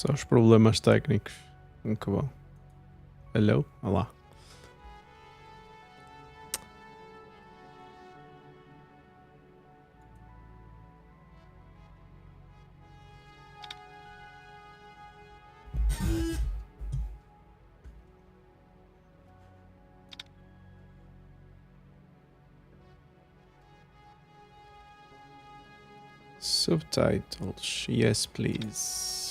Só os problemas técnicos. Nunca bom. Hello? Olá. Subtitles. Yes, please.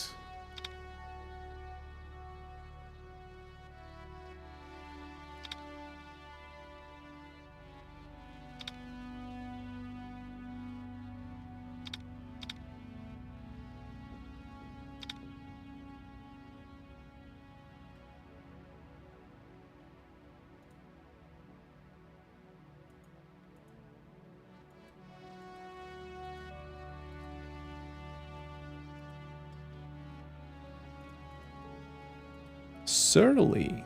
Surly.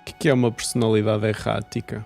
O que é uma personalidade errática?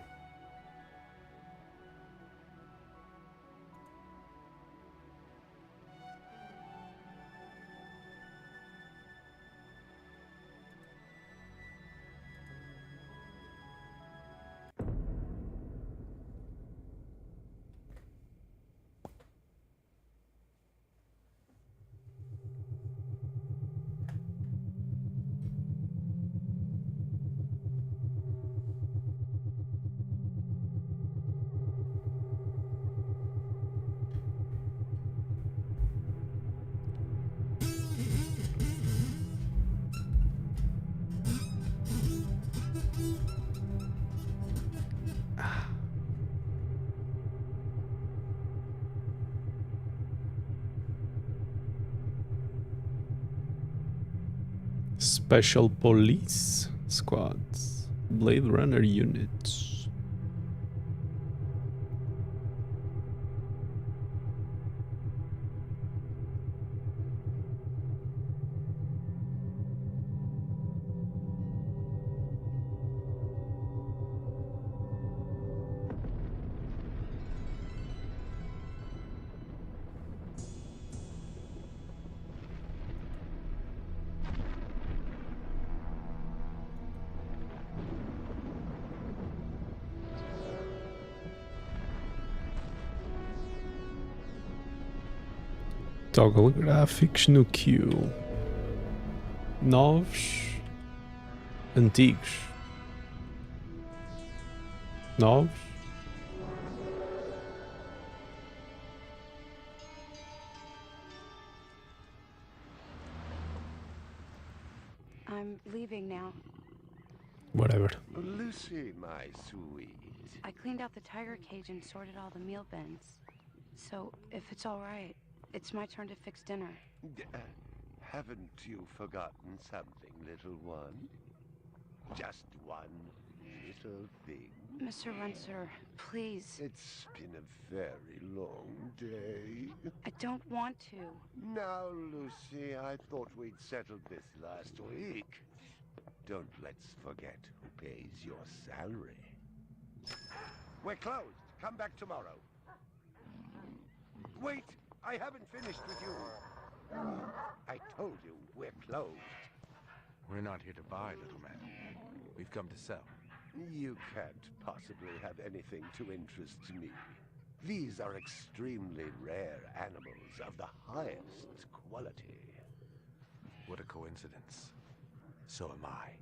Special Police Squads. BladeRunner units. Toggle gráficos no Q. Novos. Antigos. Novos. I'm leaving now. Whatever. Lucy, my sweet. I cleaned out the tiger cage and sorted all the meal bins. So, if it's all right, it's my turn to fix dinner. Haven't you forgotten something, little one? Just one little thing. Mr. Runcer, please. It's been a very long day. I don't want to. Now, Lucy, I thought we'd settled this last week. Don't let's forget who pays your salary. We're closed. Come back tomorrow. Wait! I haven't finished with you. I told you, we're closed. We're not here to buy, little man. We've come to sell. You can't possibly have anything to interest me. These are extremely rare animals of the highest quality. What a coincidence. So am I.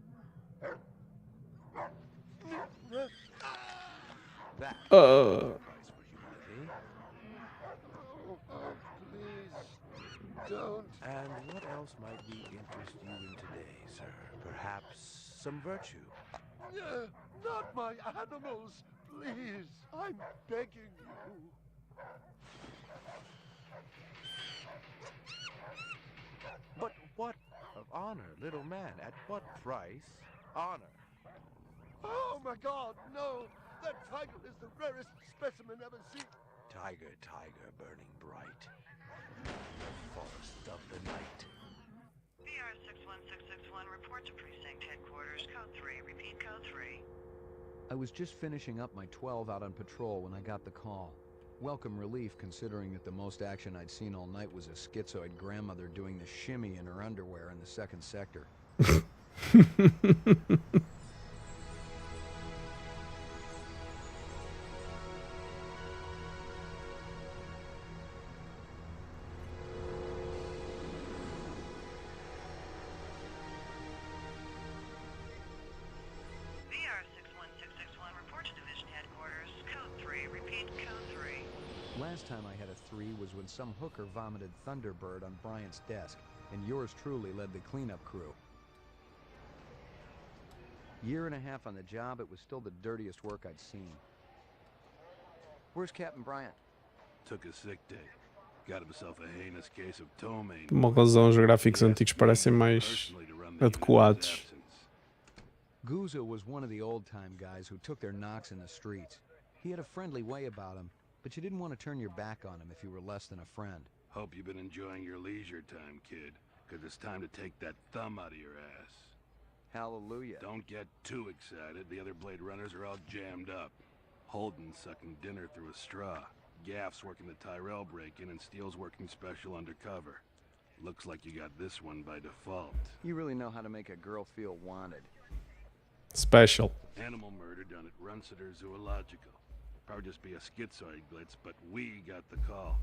That is the price for humanity. Please, don't. And what else might we interest you in today, sir? Perhaps some virtue? Not my animals, please. I'm begging you. But what of honor, little man? At what price? Honor. Oh my God, no! That tiger is the rarest specimen ever seen. Tiger, tiger, burning bright. The forest of the night. VR 61661, report to precinct headquarters. Code 3. Repeat code 3. I was just finishing up my 12 out on patrol when I got the call. Welcome relief, considering that the most action I'd seen all night was a schizoid grandmother doing the shimmy in her underwear in the second sector. VR 61661, report to division headquarters. Code 3. Repeat code 3. Last time I had a 3 was when some hooker vomited Thunderbird on Bryant's desk, and yours truly led the cleanup crew. Year and a half on the job, it was still the dirtiest work I'd seen. Where's Captain Bryant? Took a sick day. Got himself a heinous case of ptomaine. Por uma razão, os gráficos antigos parecem mais adequados. Gouza was one of the old-time guys who took their knocks in the streets. He had a friendly way about him, but you didn't want to turn your back on him if you were less than a friend. Hope you've been enjoying your leisure time, kid, because it's time to take that thumb out of your ass. Hallelujah. Don't get too excited. The other Blade Runners are all jammed up. Holden sucking dinner through a straw. Gaff's working the Tyrell break-in, and Steele's working special undercover. Looks like you got this one by default. You really know how to make a girl feel wanted. Special. Animal murder done at Runciter Zoological. Probably just be a schizoid glitz, but we got the call.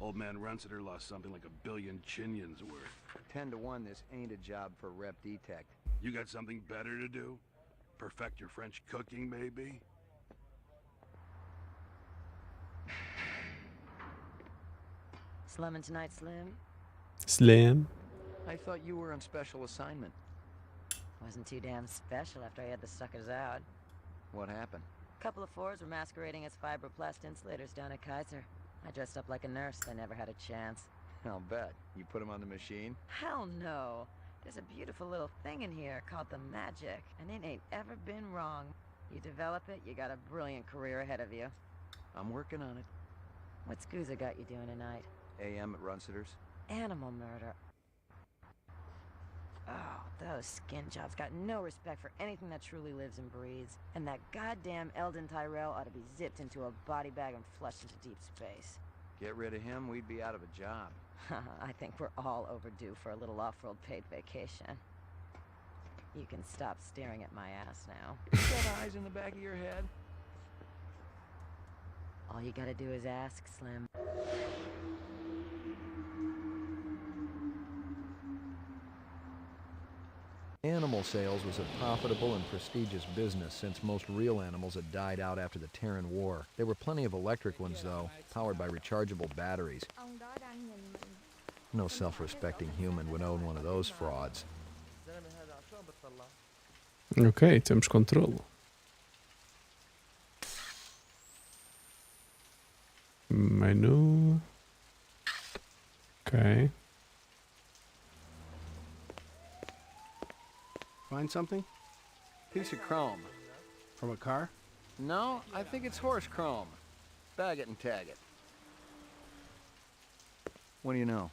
Old man Runciter lost something like 1 billion chinions worth. 10 to 1, this ain't a job for Rep Detect. You got something better to do? Perfect your French cooking, maybe? Slumming tonight, Slim? Slim. I thought you were on special assignment. Wasn't too damn special after I had the suckers out. What happened? Couple of fours were masquerading as fibroplast insulators down at Kaiser. I dressed up like a nurse. They never had a chance. I'll bet. You put him on the machine? Hell no. There's a beautiful little thing in here called the magic, and it ain't ever been wrong. You develop it, you got a brilliant career ahead of you. I'm working on it. What's Gouza got you doing tonight? AM at Runciter's. Animal murder. Oh, those skin jobs got no respect for anything that truly lives and breathes. And that goddamn Eldon Tyrell ought to be zipped into a body bag and flushed into deep space. Get rid of him, we'd be out of a job. I think we're all overdue for a little off-world paid vacation. You can stop staring at my ass now. Got eyes in the back of your head? All you gotta do is ask, Slim. Animal sales was a profitable and prestigious business since most real animals had died out after the Terran War. There were plenty of electric ones, though, powered by rechargeable batteries. No self-respecting human would own one of those frauds. Ok, temos controlo. Menu. Ok. Find something? Piece of chrome. From a car? No, I think it's horse chrome. Bag it and tag it. What do you know?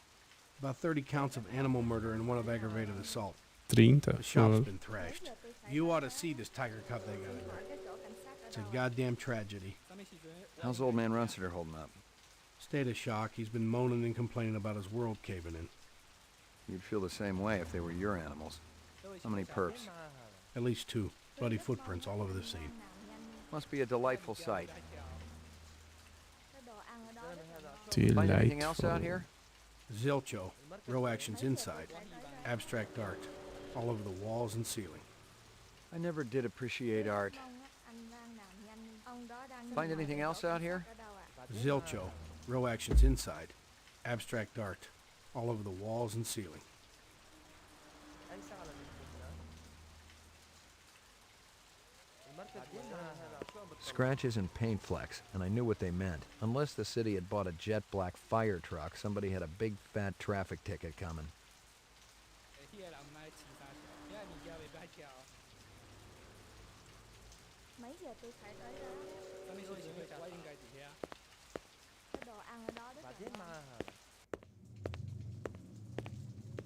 About 30 counts of animal murder and 1 of aggravated assault. 30. The shop's been thrashed. You ought to see this tiger cub they got in here. It's a goddamn tragedy. How's old man Runciter holding up? State of shock. He's been moaning and complaining about his world caving in. You'd feel the same way if they were your animals. How many perps? At least 2. Bloody footprints all over the scene. Must be a delightful sight. Find anything else out here? Zilcho. Row actions inside. Abstract art. All over the walls and ceiling. I never did appreciate art. Find anything else out here? Zilcho. Row actions inside. Abstract art. All over the walls and ceiling. Scratches and paint flecks, and I knew what they meant. Unless the city had bought a jet black fire truck, somebody had a big fat traffic ticket coming.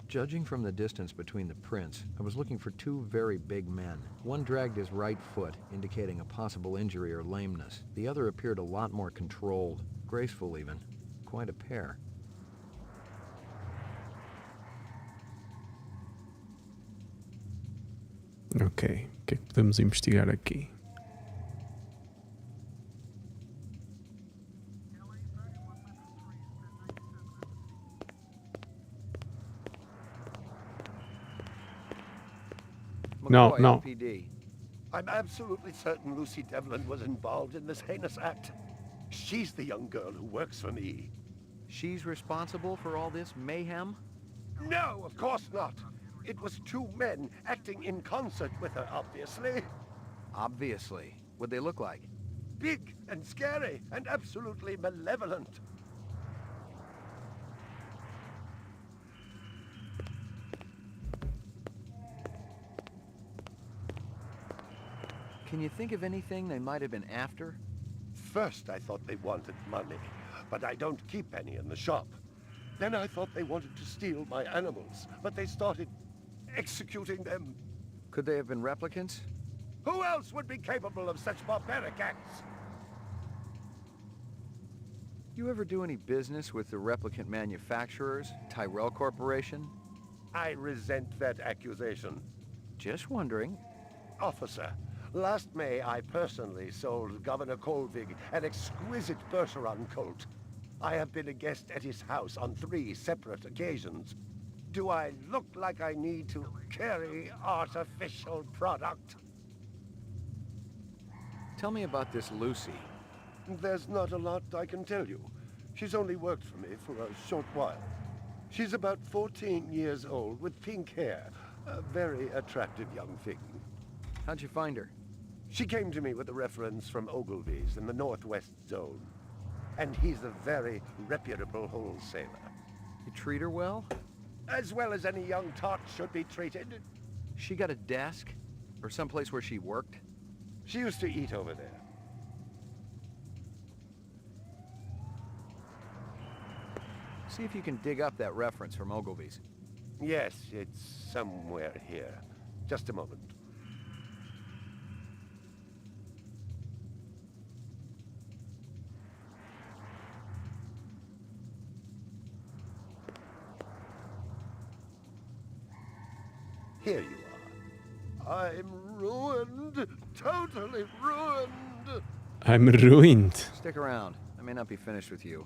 Judging from the distance between the prints, I was looking for two very big men. One dragged his right foot, indicating a possible injury or lameness. The other appeared a lot more controlled, graceful even. Quite a pair. Ok, o que é que podemos investigar aqui? No, McCoy, no. LPD. I'm absolutely certain Lucy Devlin was involved in this heinous act. She's the young girl who works for me. She's responsible for all this mayhem? No, of course not. It was two men acting in concert with her, obviously. Obviously. What'd they look like? Big and scary and absolutely malevolent. Can you think of anything they might have been after? First, I thought they wanted money, but I don't keep any in the shop. Then I thought they wanted to steal my animals, but they started executing them. Could they have been replicants? Who else would be capable of such barbaric acts? You ever do any business with the replicant manufacturers, Tyrell Corporation? I resent that accusation. Just wondering. Officer, last May I personally sold Governor Colvig an exquisite Bergeron coat. I have been a guest at his house on 3 separate occasions. Do I look like I need to carry artificial product? Tell me about this Lucy. There's not a lot I can tell you. She's only worked for me for a short while. She's about 14 years old with pink hair. A very attractive young thing. How'd you find her? She came to me with a reference from Ogilvy's in the Northwest Zone. And he's a very reputable wholesaler. You treat her well? As well as any young tot should be treated. She got a desk? Or someplace where she worked? She used to eat over there. See if you can dig up that reference from Ogilvy's. Yes, it's somewhere here. Just a moment. Here you are. I'm ruined. Totally ruined. I'm ruined. Stick around. I may not be finished with you.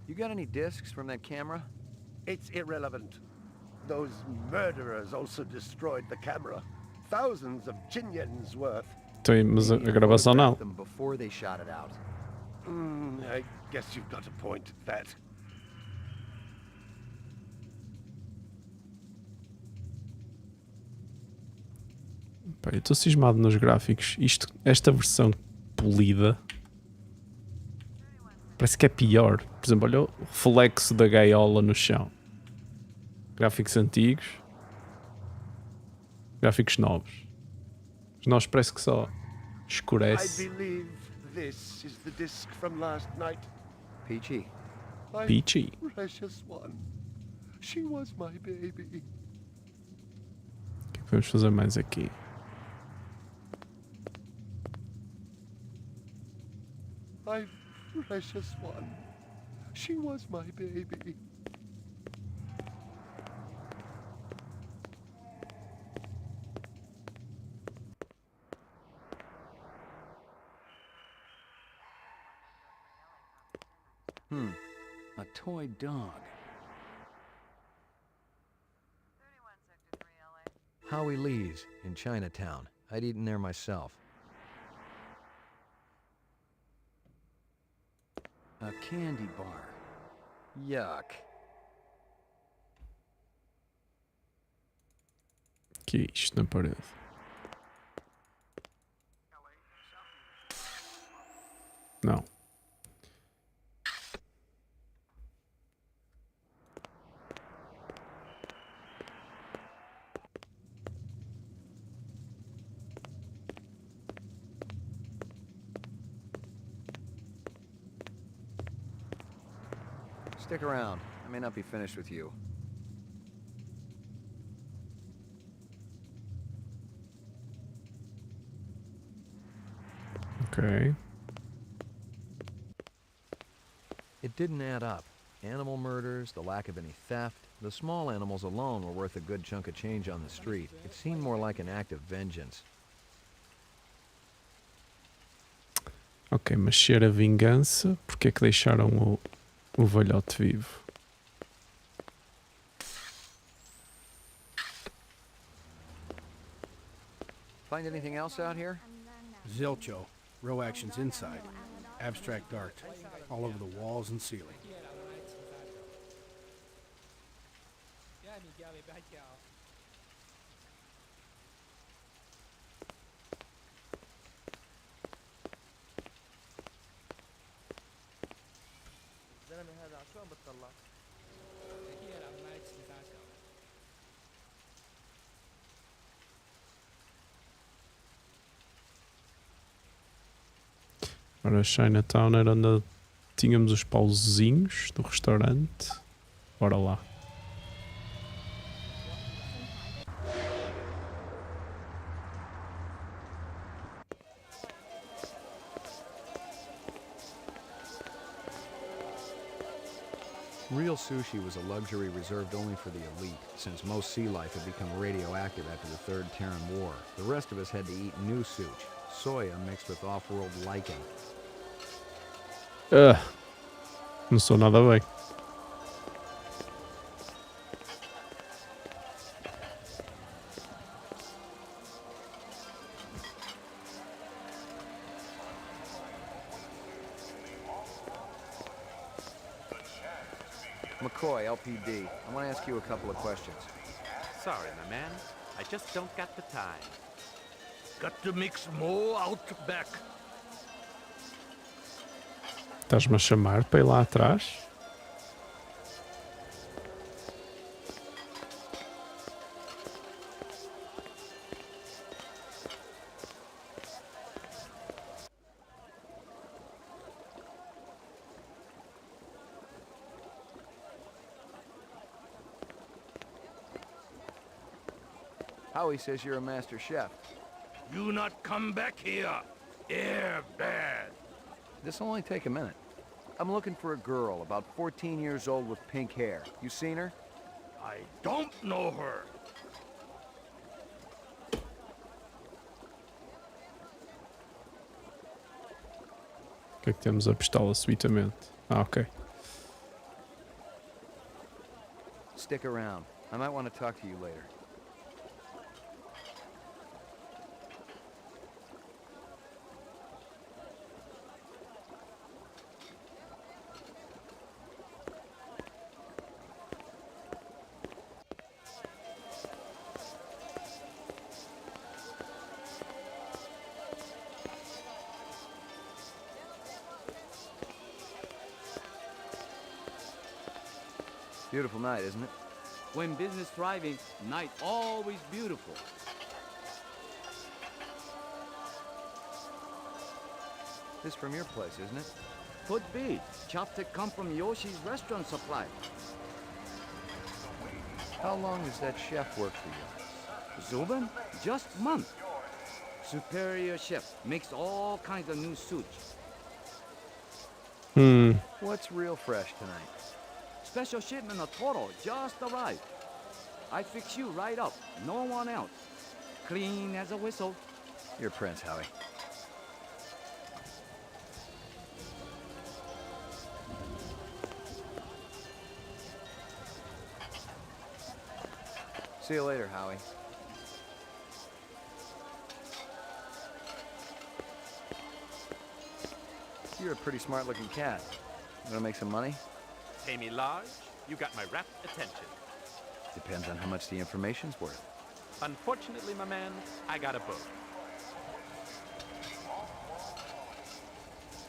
You got any discs from that camera? It's irrelevant. Those murderers also destroyed the camera. Thousands of Jinyens worth. Então, mas a gravação não. Them before they shot it out. I guess you've got a point at that. Pá, eu estou cismado nos gráficos. Esta versão polida parece que é pior. Por exemplo, olha o reflexo da gaiola no chão. Gráficos antigos. Gráficos novos. Os novos parece que só escurece. I believe this is the disc from last night. Peachy. My Peachy. precious one. She was my baby. O que é que vamos fazer mais aqui? My precious one. She was my baby. A toy dog. 31 Sector 3 LA. Howie Lee's in Chinatown. I'd eaten there myself. A candy bar. Yuck. Que é isto na parede? Não. Stick around. I may not be finished with you. Ok. It didn't add up. Animal murders, the lack of any theft. The small animals alone were worth a good chunk of change on the street. It seemed more like an act of vengeance. Ok, mas se era vingança, porque é que deixaram o velhote vivo? Find anything else out here? Zilcho. Row actions inside. Abstract art. All over the walls and ceiling. Ora, Chinatown era onde tínhamos os pauzinhos do restaurante. Bora lá. Real sushi was a luxury reserved only for the elite, since most sea life had become radioactive after the Third Terran War. The rest of us had to eat new sushi, soya mixed with off-world lichen. Não sou nada bem. McCoy, LPD. I want to ask you a couple of questions. Sorry, my man. I just don't got the time. Got to mix more out back. Estás-me a chamar para ir lá atrás? Howie says you're a master chef. You not come back here. Air bad. This'll only take a minute. I'm looking for a girl, about 14 years old with pink hair. You seen her? I don't know her. O que é que temos a pistola subitamente? Ah, ok. Stick around. I might want to talk to you later. Beautiful night, isn't it? When business thriving, night always beautiful. This from your place, isn't it? Could be. Chopstick come from Yoshi's restaurant supply. How long does that chef work for you? Zubin? Just month. Superior chef. Makes all kinds of new sushi. What's real fresh tonight? Special shipment of Toro just arrived. I fix you right up. No one else. Clean as a whistle. You're Prince, Howie. See you later, Howie. You're a pretty smart-looking cat. You wanna make some money? Pay me large, you got my rapt attention. Depends on how much the information's worth. Unfortunately, my man, I got a boat.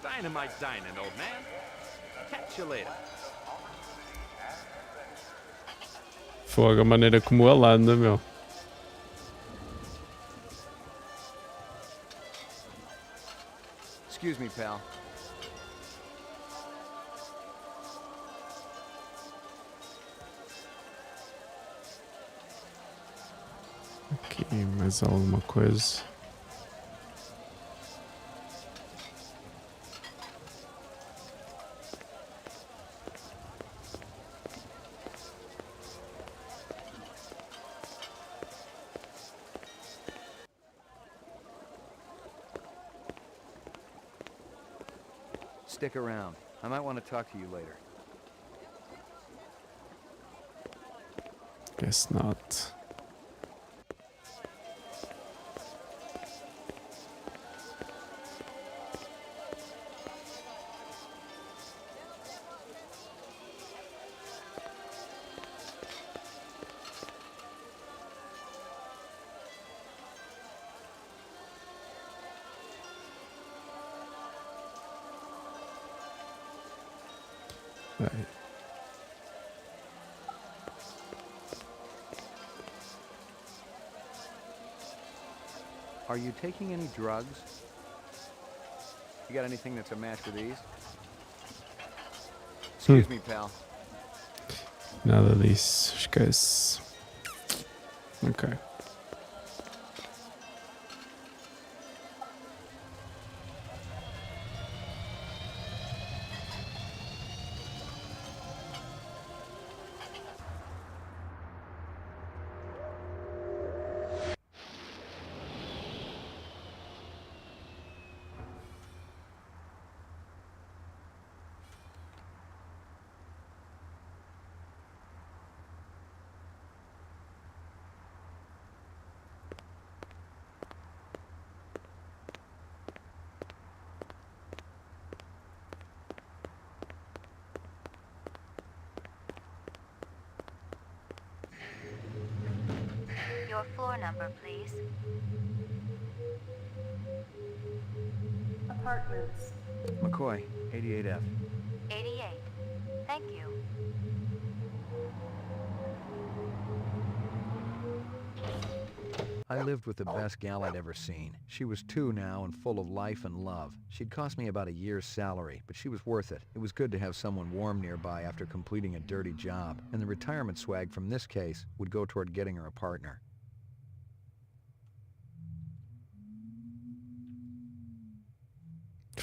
Dynamite dining, old man. Catch you later. Fogo, a maneira como ela anda, meu. Excuse me, pal. Aqui mais alguma coisa. Stick around. I might want to talk to you later. Guess not. Bem. Are you taking any drugs? You got anything that's a match for these? Excuse me, pal. Nada disso, esquece. Ok. Your floor number, please. Apartments. McCoy, 88F. 88. Thank you. I lived with the best gal I'd ever seen. She was 2 now and full of life and love. She'd cost me about a year's salary, but she was worth it. It was good to have someone warm nearby after completing a dirty job, and the retirement swag from this case would go toward getting her a partner.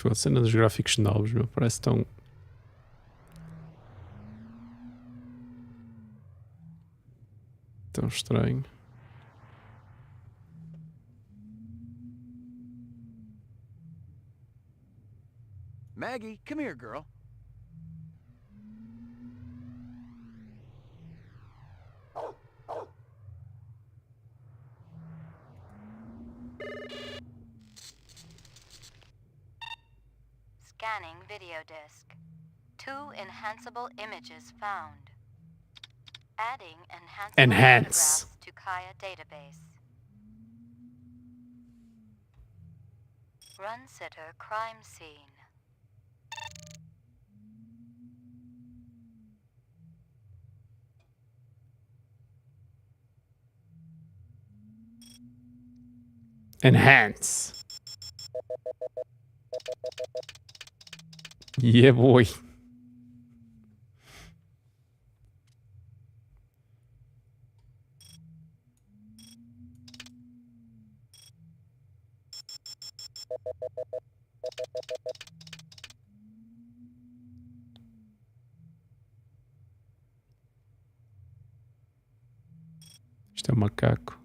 A cena dos gráficos novos, meu, parece tão... tão estranho. Maggie, come here, girl. Scanning video disk. 2 enhanceable images found. Adding enhanceable Enhance. photographs to Kaya database. Run sitter crime scene. Enhance. Yeah, boy. Isto é um macaco.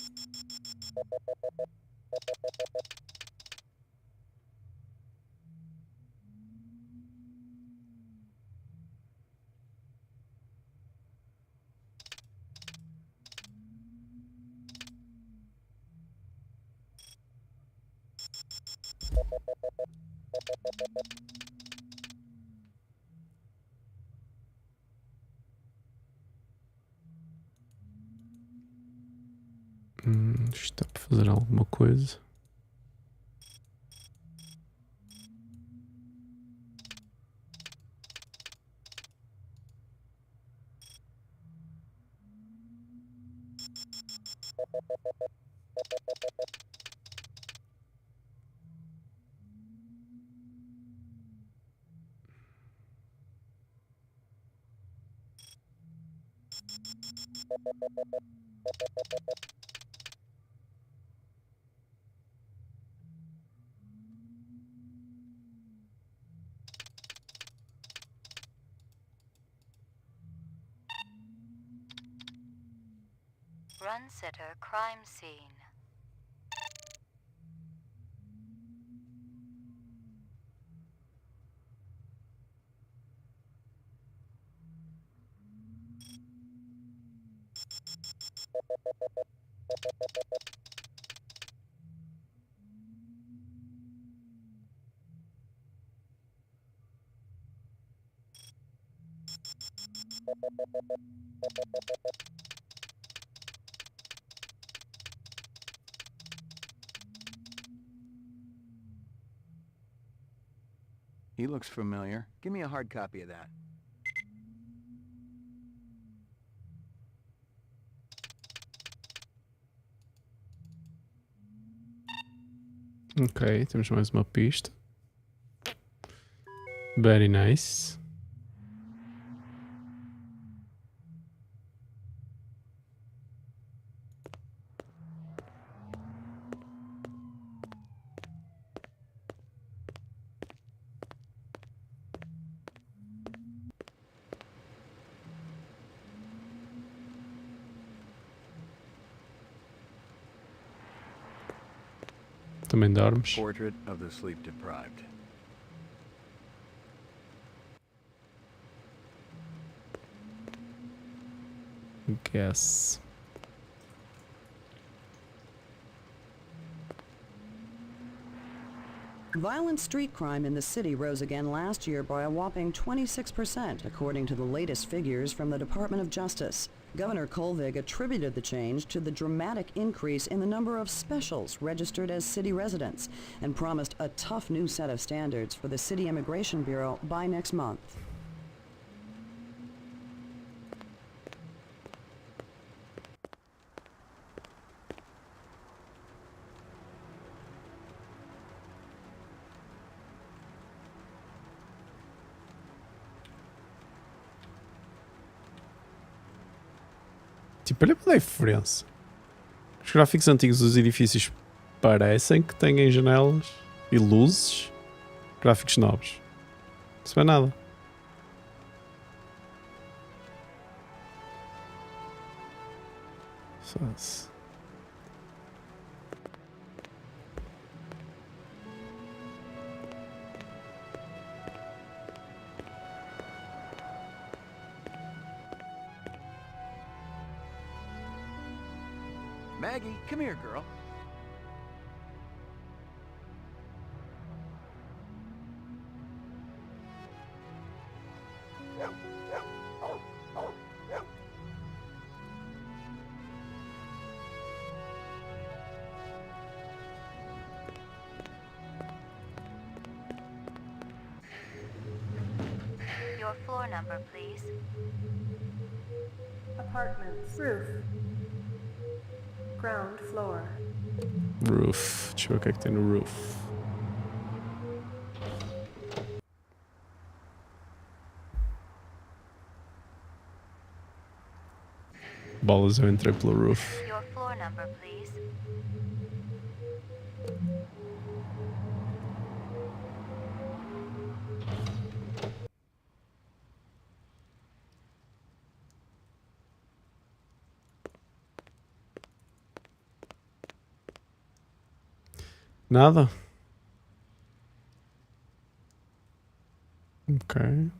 Isto está para fazer alguma coisa. Consider crime scene. He looks familiar. Give me a hard copy of that. Ok, temos mais uma pista. Very nice. Também dormes? Portrait of the sleep deprived. Guess. Violent street crime in the city rose again last year by a whopping 26%, according to the latest figures from the Department of Justice. Governor Kolvig attributed the change to the dramatic increase in the number of specials registered as city residents and promised a tough new set of standards for the City Immigration Bureau by next month. Tipo, olha para a diferença. Os gráficos antigos dos edifícios parecem que têm janelas e luzes. Gráficos novos. Não se vê nada. Faz. Maggie, come here, girl. Your floor number, please. Apartments. Roof. Ground floor. Roof. Deixa eu ver o que é que tem no roof. Bolas, eu entrei pelo roof. Your floor number, please. Nada? Ok.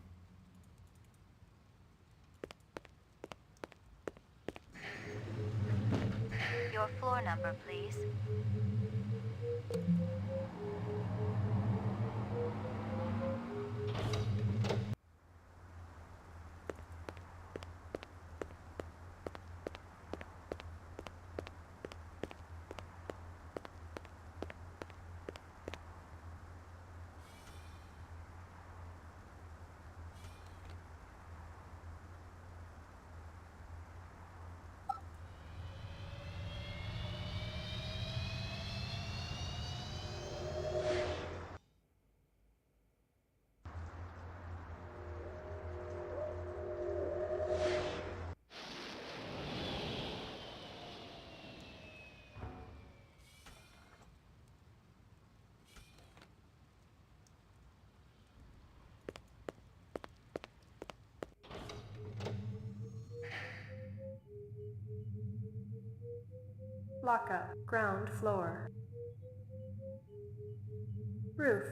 Your floor number, please. Lockup. Ground floor. Roof.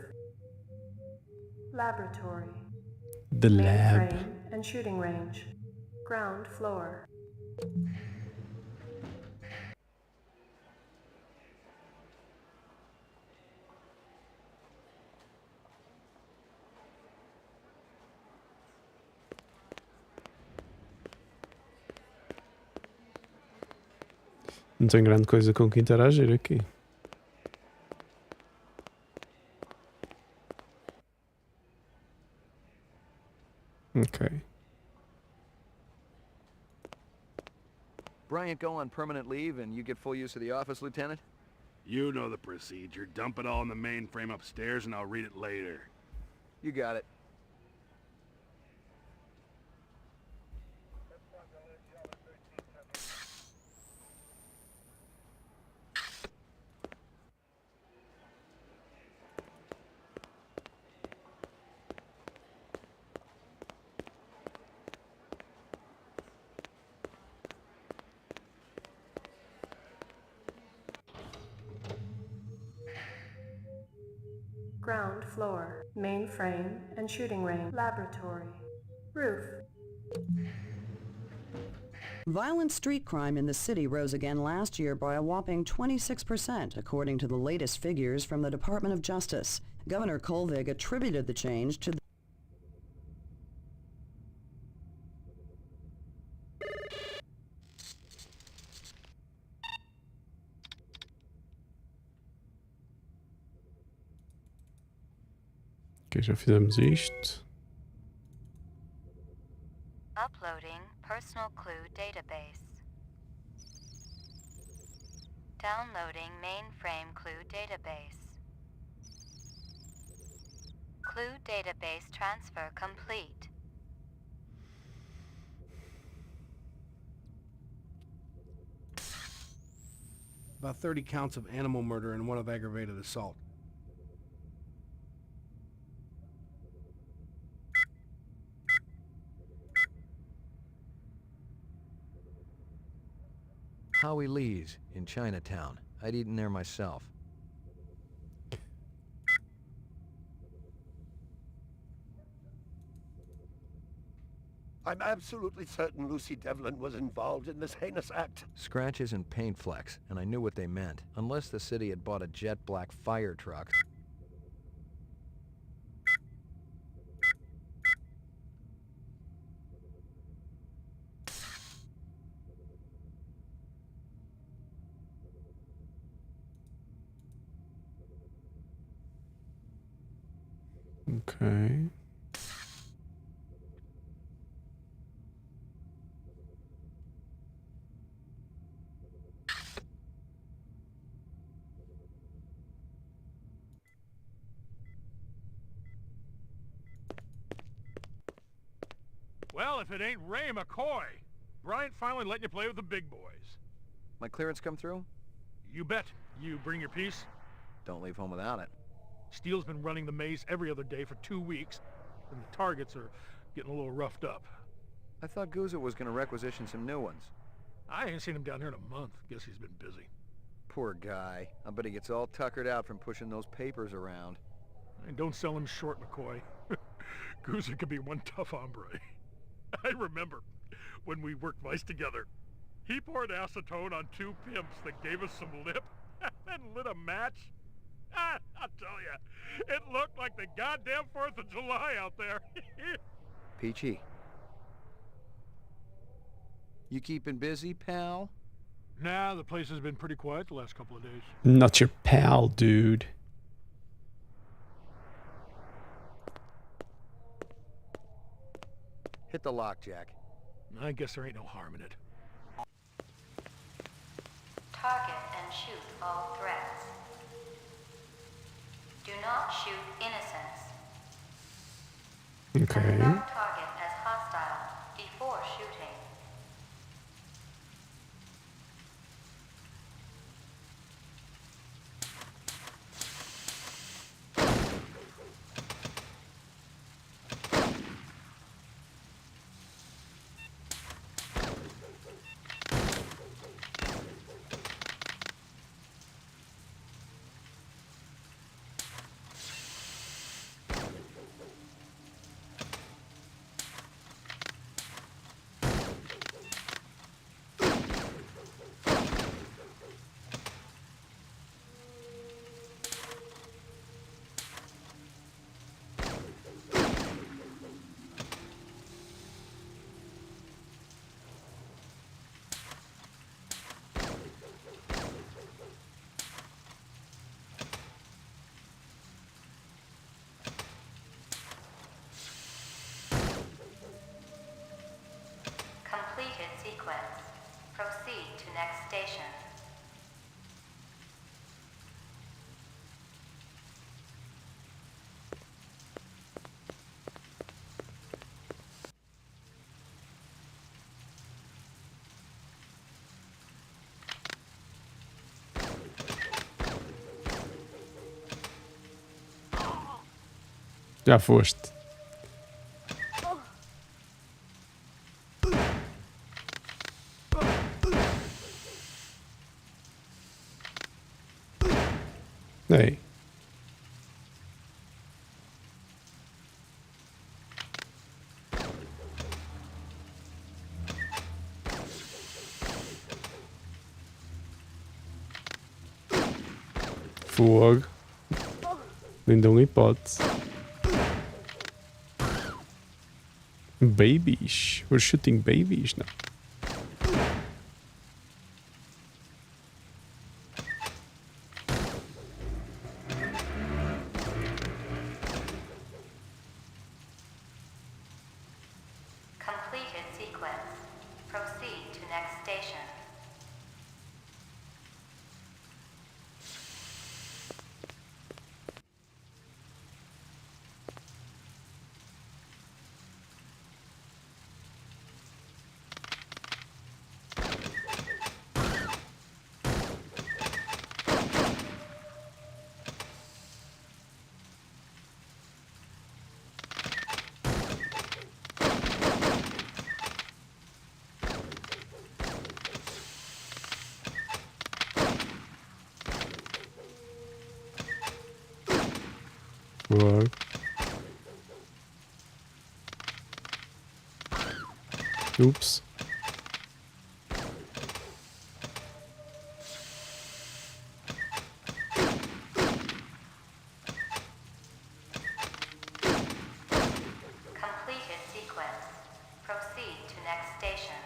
Laboratory. The lab. Mainframe and shooting range. Ground floor. Não tem grande coisa com que interagir aqui. Ok. Bryant go on permanent leave and you get full use of the office, Lieutenant? You know the procedure. Dump it all in the mainframe upstairs and I'll read it later. You got it. Ground floor. Mainframe and shooting range. Laboratory. Roof. Violent street crime in the city rose again last year by a whopping 26%, according to the latest figures from the Department of Justice. Governor Kolvig attributed the change to Ok, já fizemos isto. Uploading personal clue database. Downloading mainframe clue database. Clue database transfer complete. About 30 counts of animal murder and 1 of aggravated assault. Howie Lee's in Chinatown. I'd eaten there myself. I'm absolutely certain Lucy Devlin was involved in this heinous act. Scratches and paint flecks, and I knew what they meant. Unless the city had bought a jet black fire truck. Okay. Well, if it ain't Ray McCoy. Bryant finally letting you play with the big boys. My clearance come through? You bet. You bring your piece? Don't leave home without it. Steele's been running the maze every other day for 2 weeks, and the targets are getting a little roughed up. I thought Guzzo was gonna requisition some new ones. I ain't seen him down here in a month. Guess he's been busy. Poor guy. I bet he gets all tuckered out from pushing those papers around. And don't sell him short, McCoy. Guzzo could be one tough hombre. I remember when we worked mice together. He poured acetone on 2 pimps that gave us some lip and lit a match. I'll tell you, it looked like the goddamn 4th of July out there. Peachy. You keeping busy, pal? Nah, the place has been pretty quiet the last couple of days. Not your pal, dude. Hit the lock, Jack. I guess there ain't no harm in it. Target and shoot all threats. Do not shoot innocents. Okay. Mark target as hostile before shooting. sequence. Proceed to next station. Já foste. Ei. Fogo. Nem dão hipótese. Babies. We're shooting babies now. Completed sequence. Proceed to next station. Fogo. Oops. Completed sequence. Proceed to next station.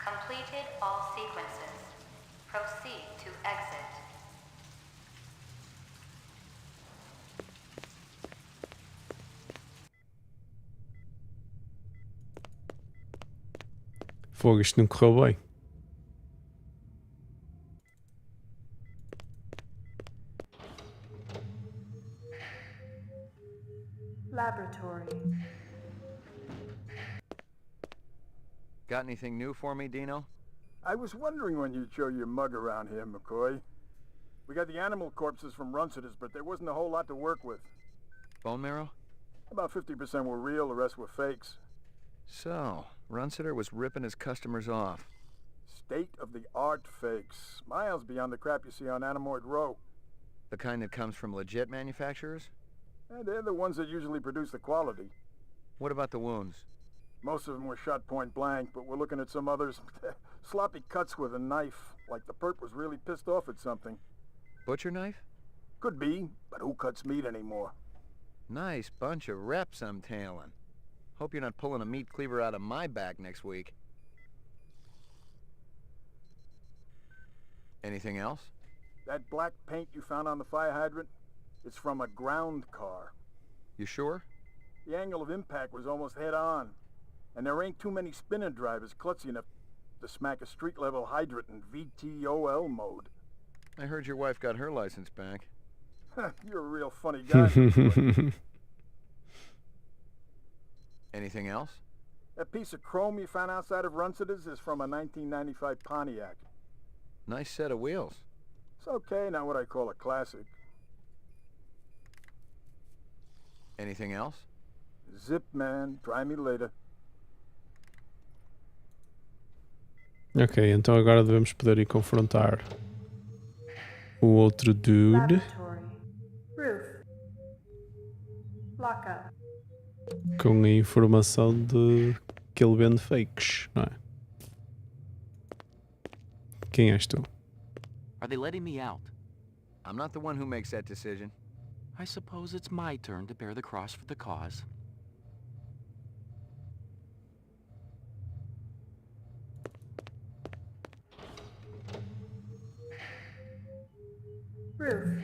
Completed all sequences. Proceed to exit. Fogo, isto não correu bem. Laboratory. Got anything new for me, Dino? I was wondering when you'd show your mug around here, McCoy. We got the animal corpses from Runcitus, but there wasn't a whole lot to work with. Bone marrow? About 50% were real, the rest were fakes. So, Runciter was ripping his customers off. State-of-the-art fakes. Miles beyond the crap you see on Animoid Row. The kind that comes from legit manufacturers? They're the ones that usually produce the quality. What about the wounds? Most of them were shot point blank, but we're looking at some others. Sloppy cuts with a knife, like the perp was really pissed off at something. Butcher knife? Could be, but who cuts meat anymore? Nice bunch of reps I'm tailing. Hope you're not pulling a meat cleaver out of my back next week. Anything else? That black paint you found on the fire hydrant? It's from a ground car. You sure? The angle of impact was almost head-on. And there ain't too many spinning drivers klutzy enough to smack a street-level hydrant in VTOL mode. I heard your wife got her license back. You're a real funny guy. Anything else? That piece of chrome you found outside of Runcitas is from a 1995 Pontiac. Nice set of wheels. It's okay, not what I call a classic. Anything else? Zip, man. Try me later. Ok, então agora devemos poder ir confrontar o outro dude Laboratory. Roof. Lockup. com a informação de que ele vende fakes, não é? Quem és tu? Are they letting me out? I'm not the one who makes that decision. I suppose it's my turn to bear the cross for the cause. Roof.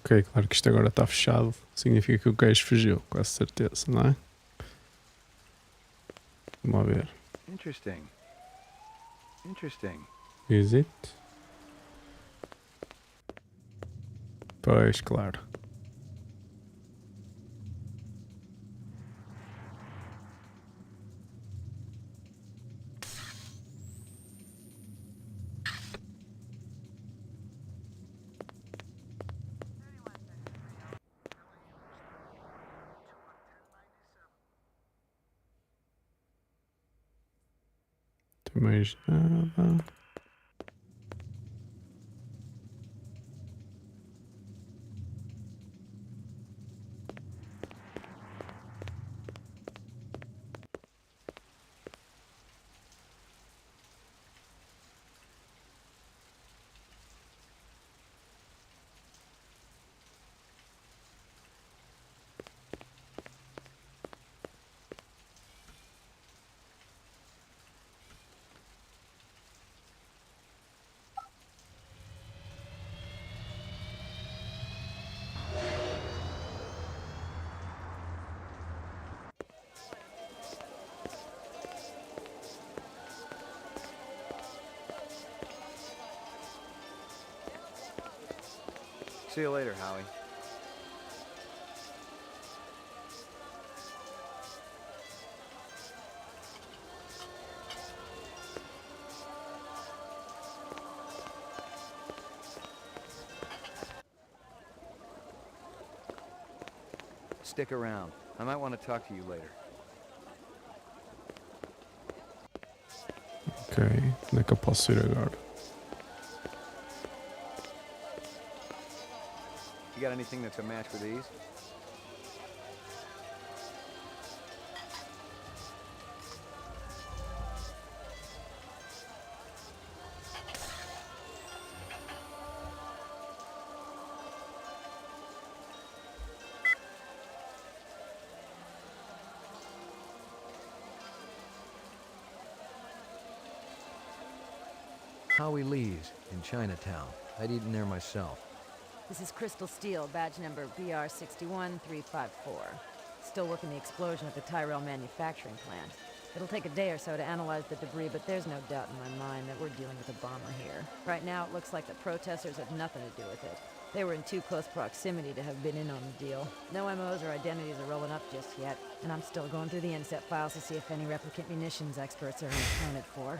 Ok, claro que isto agora está fechado. Significa que o gajo fugiu, quase certeza, não é? Vamos lá ver. Interesting. Interesting. Is it? Pois, claro. Tem mais nada. See you later, Howie. Stick around. I might want to talk to you later. Ok, onde é que eu posso ir agora? You got anything that's a match for these? Howie Lee's in Chinatown. I'd eaten there myself. This is Crystal Steel, badge number BR61354. Still working the explosion at the Tyrell manufacturing plant. It'll take a day or so to analyze the debris, but there's no doubt in my mind that we're dealing with a bomber here. Right now, it looks like the protesters have nothing to do with it. They were in too close proximity to have been in on the deal. No MOs or identities are rolling up just yet, and I'm still going through the inset files to see if any replicant munitions experts are accounted for.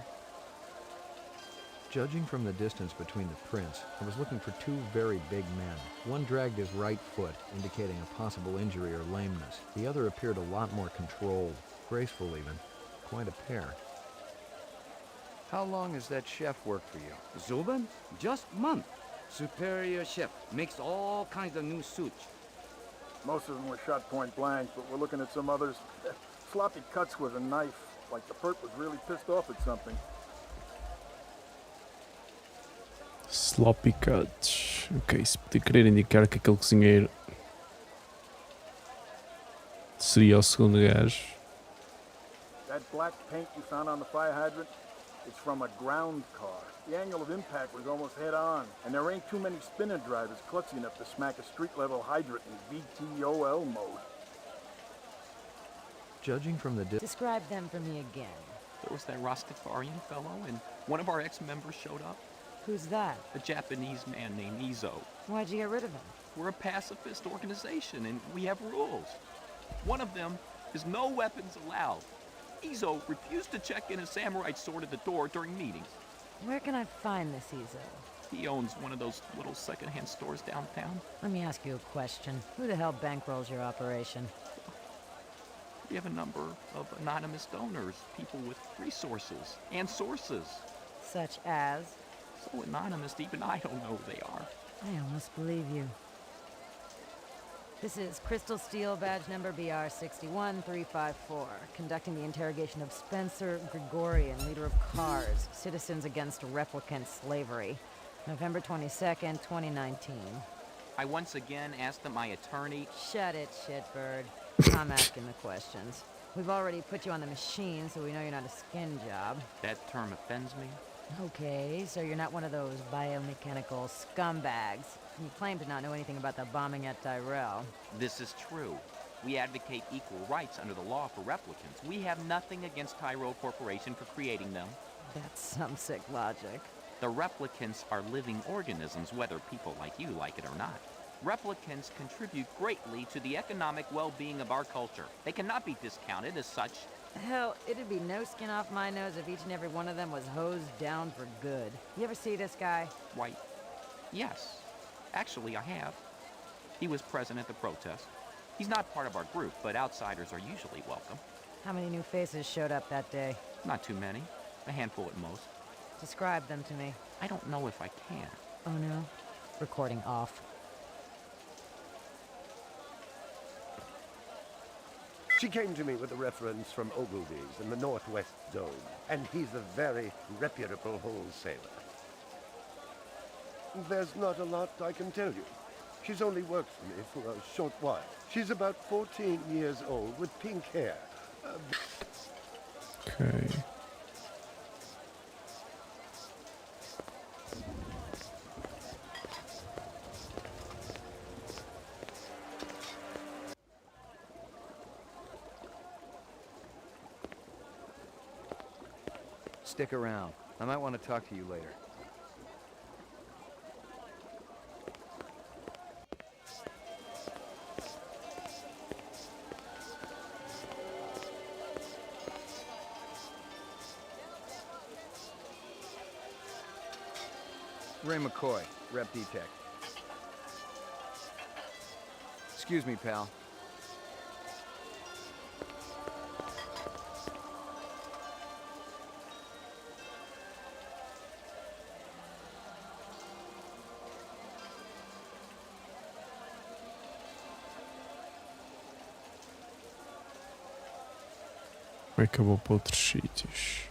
Judging from the distance between the prints, I was looking for two very big men. One dragged his right foot, indicating a possible injury or lameness. The other appeared a lot more controlled, graceful even. Quite a pair. How long has that chef worked for you? Zubin? Just month. Superior chef. Makes all kinds of new suits. Most of them were shot point blank, but we're looking at some others. Sloppy cuts with a knife, like the perp was really pissed off at something. Sloppy cuts. Ok, isso podia querer indicar que aquele cozinheiro seria o segundo gajo. That black paint you found on the fire hydrant? It's from a ground car. The angle of impact was almost head-on, and there ain't too many spinner drivers klutzy enough to smack a street-level hydrant in VTOL mode. Judging from the Describe them for me again. There was that Rastafarian fellow, and one of our ex-members showed up. Who's that? A Japanese man named Izo. Why'd you get rid of him? We're a pacifist organization, and we have rules. One of them is no weapons allowed. Izo refused to check in a samurai sword at the door during meetings. Where can I find this Izo? He owns one of those little secondhand stores downtown. Let me ask you a question. Who the hell bankrolls your operation? We have a number of anonymous donors, people with resources and sources. Such as? So anonymous, even I don't know who they are. I almost believe you. This is Crystal Steel, badge number BR61354, conducting the interrogation of Spencer Gregorian, leader of CARS, Citizens Against Replicant Slavery, November 22nd, 2019. I once again asked my attorney... Shut it, shitbird. I'm asking the questions. We've already put you on the machine, so we know you're not a skin job. That term offends me. Okay, so you're not one of those biomechanical scumbags. You claim to not know anything about the bombing at Tyrell. This is true. We advocate equal rights under the law for replicants. We have nothing against Tyrell Corporation for creating them. That's some sick logic. The replicants are living organisms, whether people like you like it or not. Replicants contribute greatly to the economic well-being of our culture. They cannot be discounted as such. Hell, it'd be no skin off my nose if each and every one of them was hosed down for good. You ever see this guy? Why, yes. Actually, I have. He was present at the protest. He's not part of our group, but outsiders are usually welcome. How many new faces showed up that day? Not too many. A handful at most. Describe them to me. I don't know if I can. Oh no? Recording off. She came to me with a reference from Ogilvy's in the Northwest Zone, and he's a very reputable wholesaler. There's not a lot I can tell you. She's only worked for me for a short while. She's about 14 years old with pink hair. Okay. Stick around. I might want to talk to you later. Ray McCoy, Rep D-Tech. Excuse me, pal. Acabou para outros sítios.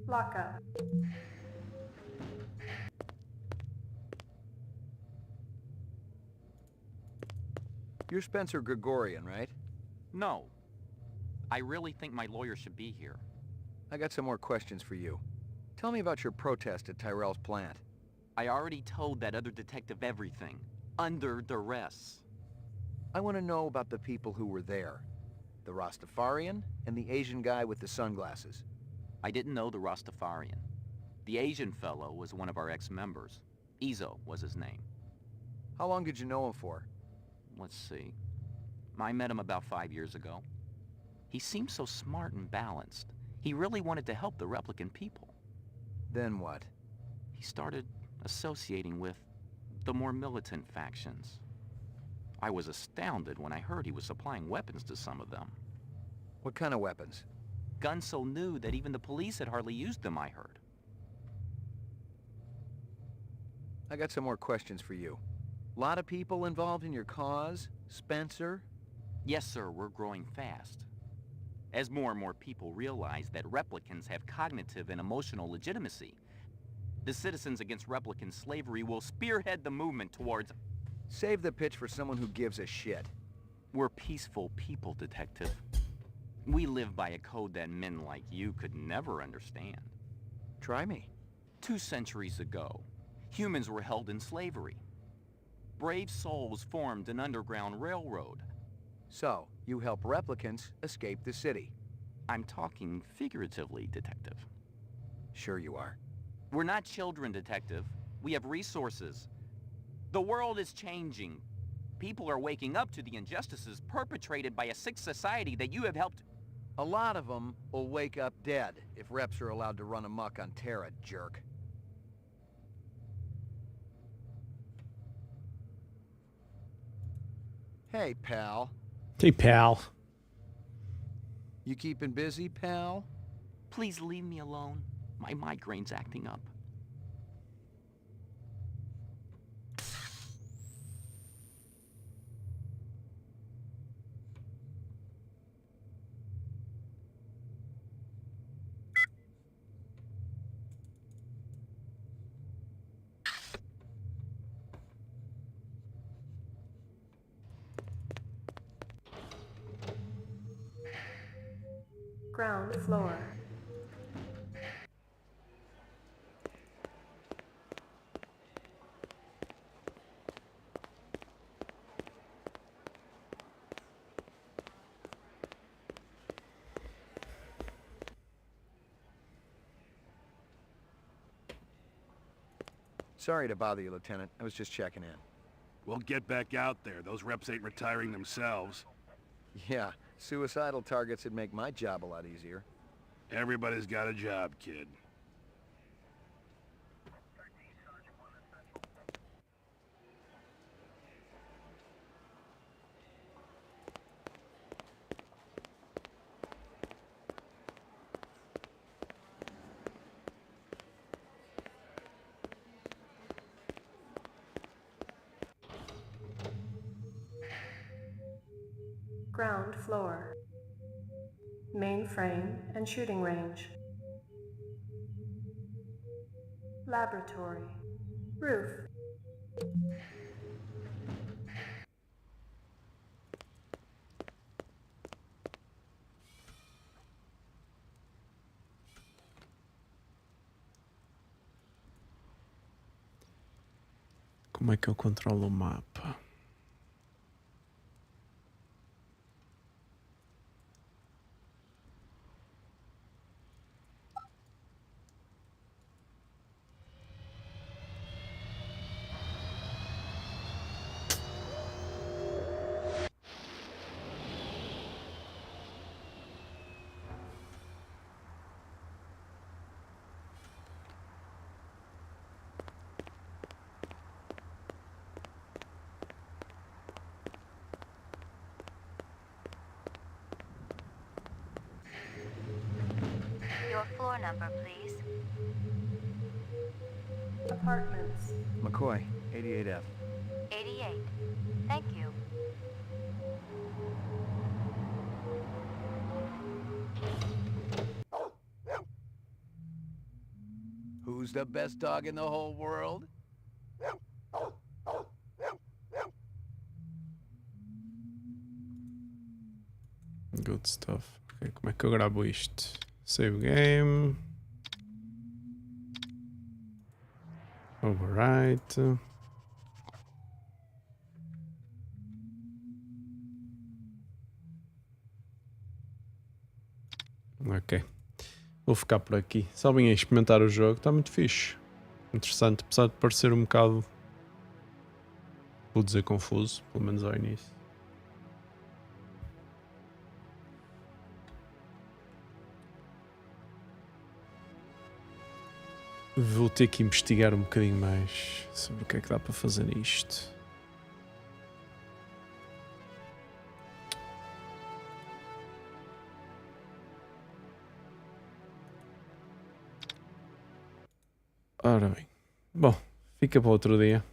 Lockup. You're Spencer Gregorian, right? No. I really think my lawyer should be here. I got some more questions for you. Tell me about your protest at Tyrell's plant. I already told that other detective everything. Under duress. I want to know about the people who were there. The Rastafarian and the Asian guy with the sunglasses. I didn't know the Rastafarian. The Asian fellow was one of our ex-members. Izo was his name. How long did you know him for? Let's see. I met him about 5 years ago. He seemed so smart and balanced. He really wanted to help the replicant people. Then what? He started associating with the more militant factions. I was astounded when I heard he was supplying weapons to some of them. What kind of weapons? Guns so new that even the police had hardly used them, I heard. I got some more questions for you. Lot of people involved in your cause, Spencer? Yes, sir, we're growing fast. As more and more people realize that replicants have cognitive and emotional legitimacy, the Citizens Against Replicant Slavery will spearhead the movement towards... Save the pitch for someone who gives a shit. We're peaceful people, Detective. We live by a code that men like you could never understand. Try me. 2 centuries ago, humans were held in slavery. Brave souls formed an underground railroad. So, you help replicants escape the city. I'm talking figuratively, Detective. Sure you are. We're not children, Detective. We have resources. The world is changing. People are waking up to the injustices perpetrated by a sick society that you have helped... A lot of them will wake up dead if reps are allowed to run amok on Terra, jerk. Hey, pal. Hey, pal. You keeping busy, pal? Please leave me alone. My migraine's acting up. Ground floor. Sorry to bother you, Lieutenant. I was just checking in. We'll get back out there. Those reps ain't retiring themselves. Yeah, suicidal targets would make my job a lot easier. Everybody's got a job, kid. Ground floor. Mainframe and shooting range. Laboratory. Roof. Como é que eu controlo o mapa? Your floor number, please. Apartments. McCoy, 88F. 88. Thank you. who's the best dog in the whole world? Good stuff. Ok, como é que eu gravo isto? Save game. Overwrite. Ok. Vou ficar por aqui. Só vim a experimentar o jogo. Está muito fixe. Interessante. Apesar de parecer um bocado... Vou dizer confuso. Pelo menos ao início. Vou ter que investigar um bocadinho mais sobre o que é que dá para fazer nisto. Ora bem. Bom, fica para outro dia.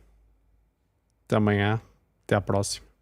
Até amanhã. Até à próxima.